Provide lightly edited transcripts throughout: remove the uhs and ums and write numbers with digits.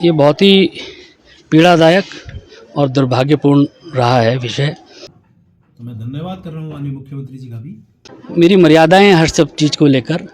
ये बहुत ही पीड़ादायक और दुर्भाग्यपूर्ण रहा है विषय। तो मैं धन्यवाद कर रहा हूँ माननीय मुख्यमंत्री जी का भी। मेरी मर्यादाएं हैं हर सब चीज़ को लेकर।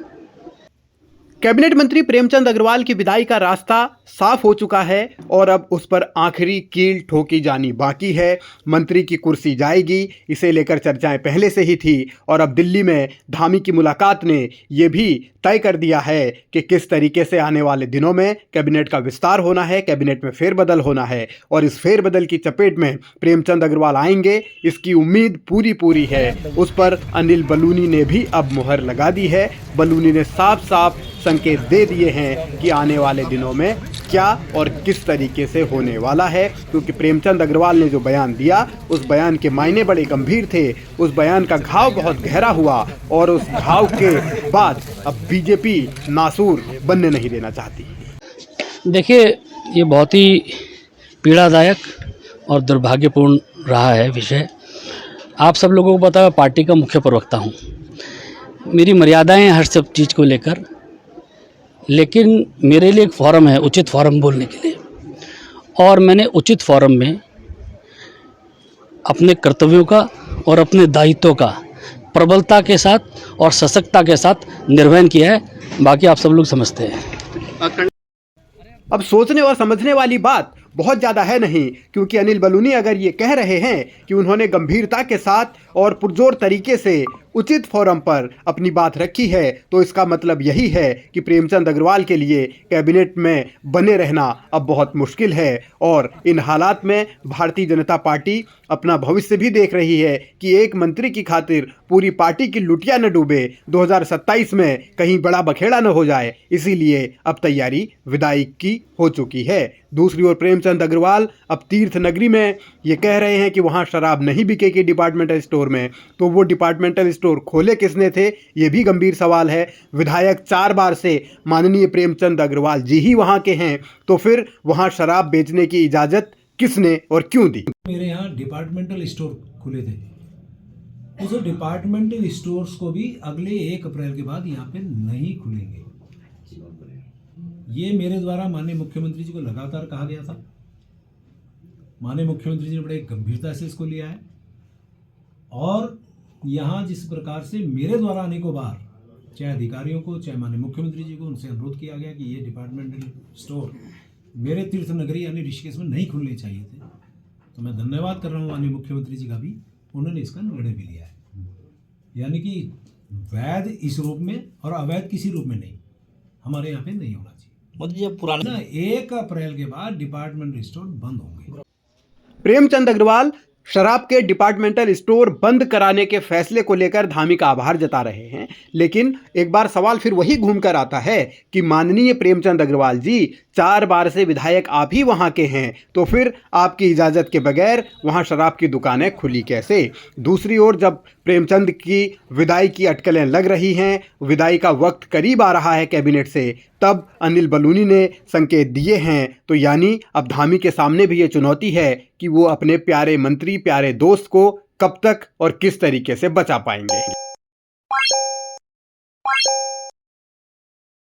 कैबिनेट मंत्री प्रेमचंद अग्रवाल की विदाई का रास्ता साफ हो चुका है और अब उस पर आखिरी कील ठोकी जानी बाकी है। मंत्री की कुर्सी जाएगी, इसे लेकर चर्चाएं पहले से ही थी और अब दिल्ली में धामी की मुलाकात ने ये भी तय कर दिया है कि किस तरीके से आने वाले दिनों में कैबिनेट का विस्तार होना है, कैबिनेट में फेरबदल होना है और इस फेरबदल की चपेट में प्रेमचंद अग्रवाल आएंगे, इसकी उम्मीद पूरी है। उस पर अनिल बलूनी ने भी अब मुहर लगा दी है। बलूनी ने साफ साफ संकेत दे दिए हैं कि आने वाले दिनों में क्या और किस तरीके से होने वाला है, क्योंकि प्रेमचंद अग्रवाल ने जो बयान दिया उस बयान के मायने बड़े गंभीर थे। उस बयान का घाव बहुत गहरा हुआ और उस घाव के बाद अब बीजेपी नासूर बनने नहीं देना चाहती। देखिए, ये बहुत ही पीड़ादायक और दुर्भाग्यपूर्ण रहा है विषय। आप सब लोगों को पता है, पार्टी का मुख्य प्रवक्ता हूँ। मेरी मर्यादाएं हैं हर सब चीज़ को लेकर, लेकिन मेरे लिए एक फोरम है उचित फोरम बोलने के लिए, और मैंने उचित फोरम में अपने कर्तव्यों का और अपने दायित्वों का प्रबलता के साथ और सशक्तता के साथ निर्वहन किया है। बाकी आप सब लोग समझते हैं। अब सोचने और समझने वाली बात बहुत ज़्यादा है नहीं, क्योंकि अनिल बलूनी अगर ये कह रहे हैं कि उन्होंने गंभीरता के साथ और पुरजोर तरीके से उचित फोरम पर अपनी बात रखी है, तो इसका मतलब यही है कि प्रेमचंद अग्रवाल के लिए कैबिनेट में बने रहना अब बहुत मुश्किल है। और इन हालात में भारतीय जनता पार्टी अपना भविष्य भी देख रही है कि एक मंत्री की खातिर पूरी पार्टी की लुटिया न डूबे, 2027 में कहीं बड़ा बखेड़ा न हो जाए, इसीलिए अब तैयारी विदाई की हो चुकी है। दूसरी ओर प्रेमचंद अग्रवाल अब तीर्थ नगरी में ये कह रहे हैं कि वहाँ शराब नहीं बिकेगी डिपार्टमेंटल स्टोर में, तो वो डिपार्टमेंटल स्टोर खोले किसने थे, ये भी गंभीर सवाल है। विधायक 4 बार से माननीय प्रेमचंद अग्रवाल जी ही वहाँ के हैं, तो फिर वहाँ शराब बेचने की इजाज़त किसने और क्यों दी? मेरे यहाँ डिपार्टमेंटल स्टोर खुले थे, उस डिपार्टमेंटल स्टोर्स को भी अगले 1 अप्रैल के बाद यहाँ पे नहीं खुलेंगे। ये मेरे द्वारा माननीय मुख्यमंत्री जी को लगातार कहा गया था। माननीय मुख्यमंत्री जी ने बड़े गंभीरता से इसको लिया है और यहाँ जिस प्रकार से मेरे द्वारा अनेकों बार चाहे अधिकारियों को चाहे माननीय मुख्यमंत्री जी को उनसे अनुरोध किया गया कि ये डिपार्टमेंटल स्टोर मेरे तीर्थ नगरी यानी ऋषिकेश में नहीं खुलने चाहिए थे, तो मैं धन्यवाद कर रहा हूँ माननीय मुख्यमंत्री जी का भी, उन्होंने इसका निर्णय भी लिया है। यानी कि वैध इस रूप में और अवैध किसी रूप में नहीं, हमारे यहाँ पे नहीं होना चाहिए। पुराना 1 अप्रैल के बाद डिपार्टमेंटल स्टोर बंद होंगे। प्रेमचंद अग्रवाल शराब के डिपार्टमेंटल स्टोर बंद कराने के फैसले को लेकर धामी का आभार जता रहे हैं, लेकिन एक बार सवाल फिर वही घूमकर आता है कि माननीय प्रेमचंद अग्रवाल जी 4 बार से विधायक आप ही वहां के हैं, तो फिर आपकी इजाज़त के बगैर वहां शराब की दुकानें खुली कैसे? दूसरी ओर जब प्रेमचंद की विदाई की अटकलें लग रही हैं, विदाई का वक्त करीब आ रहा है कैबिनेट से, तब अनिल बलूनी ने संकेत दिए हैं, तो यानी अब धामी के सामने भी ये चुनौती है कि वो अपने प्यारे मंत्री, प्यारे दोस्त को कब तक और किस तरीके से बचा पाएंगे।